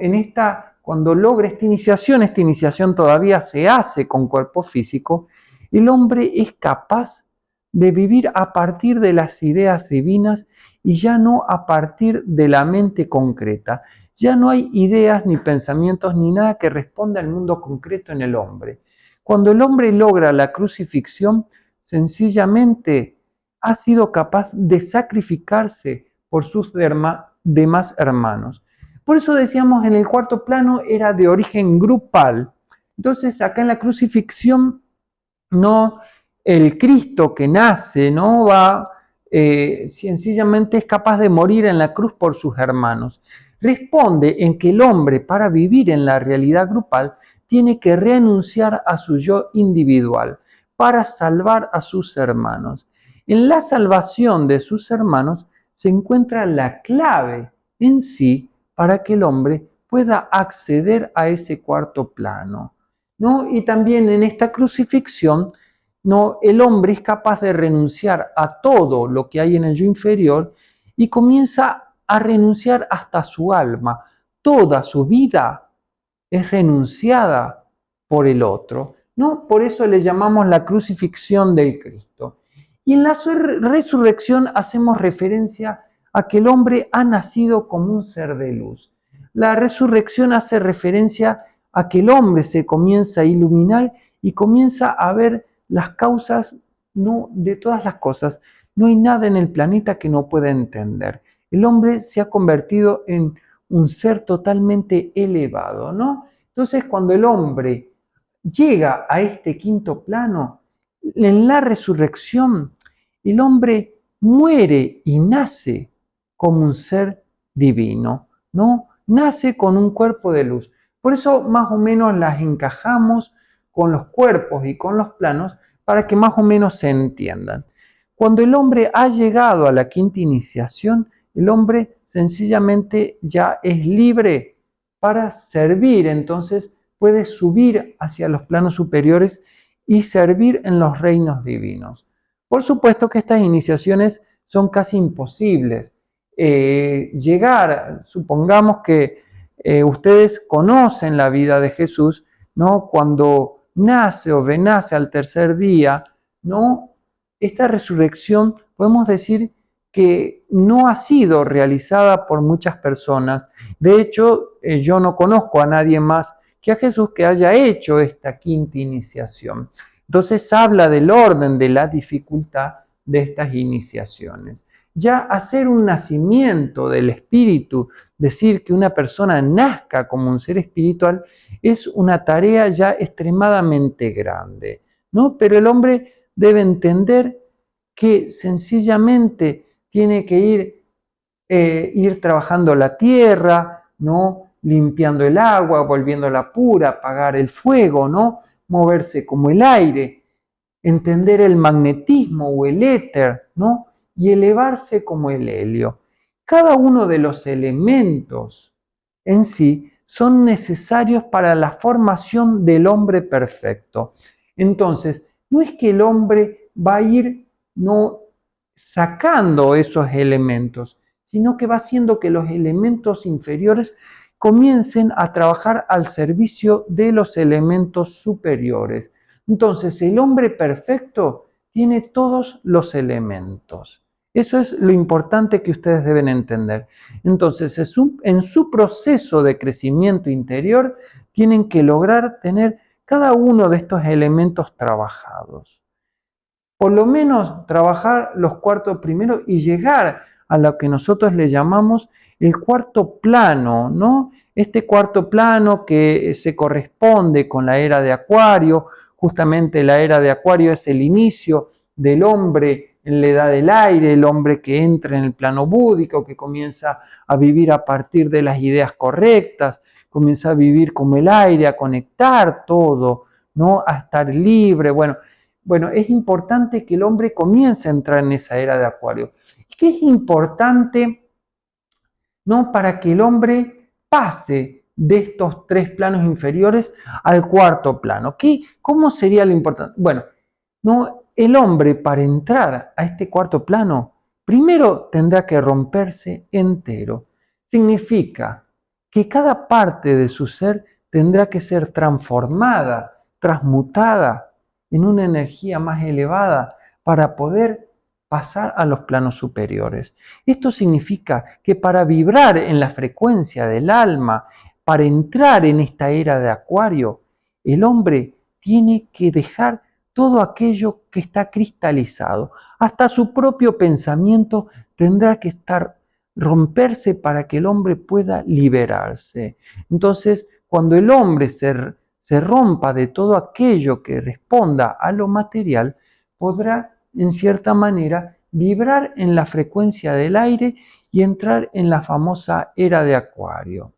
Cuando logra esta iniciación todavía se hace con cuerpo físico, el hombre es capaz de vivir a partir de las ideas divinas y ya no a partir de la mente concreta. Ya no hay ideas ni pensamientos ni nada que responda al mundo concreto en el hombre. Cuando el hombre logra la crucifixión, sencillamente ha sido capaz de sacrificarse por sus demás hermanos. Por eso decíamos en el cuarto plano era de origen grupal. Entonces acá en la crucifixión no el Cristo que nace no va sencillamente es capaz de morir en la cruz por sus hermanos. Responde en que el hombre para vivir en la realidad grupal tiene que renunciar a su yo individual para salvar a sus hermanos. En la salvación de sus hermanos se encuentra la clave en sí para que el hombre pueda acceder a ese cuarto plano, ¿no? Y también en esta crucifixión, ¿no? El hombre es capaz de renunciar a todo lo que hay en el yo inferior y comienza a renunciar hasta su alma. Toda su vida es renunciada por el otro, ¿no? Por eso le llamamos la crucifixión del Cristo. Y en la resurrección hacemos referencia a que el hombre ha nacido como un ser de luz. La resurrección hace referencia a que el hombre se comienza a iluminar y comienza a ver las causas, no, de todas las cosas. No hay nada en el planeta que no pueda entender. El hombre se ha convertido en un ser totalmente elevado, ¿no? Entonces, cuando el hombre llega a este quinto plano, en la resurrección, el hombre muere y nace como un ser divino, ¿no? Nace con un cuerpo de luz. Por eso más o menos las encajamos con los cuerpos y con los planos para que más o menos se entiendan. Cuando el hombre ha llegado a la quinta iniciación, el hombre sencillamente ya es libre para servir, entonces puede subir hacia los planos superiores y servir en los reinos divinos. Por supuesto que estas iniciaciones son casi imposibles. Supongamos que ustedes conocen la vida de Jesús, ¿no? Cuando nace o renace al tercer día, ¿no? Esta resurrección podemos decir que no ha sido realizada por muchas personas. De hecho, yo no conozco a nadie más que a Jesús que haya hecho esta quinta iniciación. Entonces habla del orden, de la dificultad de estas iniciaciones. ya hacer un nacimiento del espíritu, decir que una persona nazca como un ser espiritual, es una tarea ya extremadamente grande, ¿no? Pero el hombre debe entender que sencillamente tiene que ir trabajando la tierra, ¿no? Limpiando el agua, volviéndola pura, apagar el fuego, ¿no? Moverse como el aire, entender el magnetismo o el éter, ¿no? Y elevarse como el helio. Cada uno de los elementos en sí son necesarios para la formación del hombre perfecto. Entonces, no es que el hombre va a ir no sacando esos elementos, sino que va haciendo que los elementos inferiores comiencen a trabajar al servicio de los elementos superiores. Entonces, el hombre perfecto tiene todos los elementos. Eso es lo importante que ustedes deben entender. Entonces, en su proceso de crecimiento interior, tienen que lograr tener cada uno de estos elementos trabajados. Por lo menos trabajar los cuartos primeros y llegar a lo que nosotros le llamamos el cuarto plano, ¿no? Este cuarto plano que se corresponde con la era de Acuario, justamente la era de Acuario es el inicio del hombre en la edad del aire, el hombre que entra en el plano búdico, que comienza a vivir a partir de las ideas correctas, comienza a vivir como el aire, a conectar todo, ¿no? A estar libre, bueno, es importante que el hombre comience a entrar en esa era de Acuario. ¿Qué es importante, no, para que el hombre pase de estos tres planos inferiores al cuarto plano? ¿Cómo sería lo importante? Bueno, no, el hombre para entrar a este cuarto plano, primero tendrá que romperse entero. Significa que cada parte de su ser tendrá que ser transformada, transmutada en una energía más elevada para poder pasar a los planos superiores. Esto significa que para vibrar en la frecuencia del alma, para entrar en esta era de Acuario, el hombre tiene que dejar todo aquello que está cristalizado. Hasta su propio pensamiento tendrá que romperse para que el hombre pueda liberarse. Entonces, cuando el hombre se rompa de todo aquello que responda a lo material, podrá, en cierta manera, vibrar en la frecuencia del aire y entrar en la famosa era de Acuario.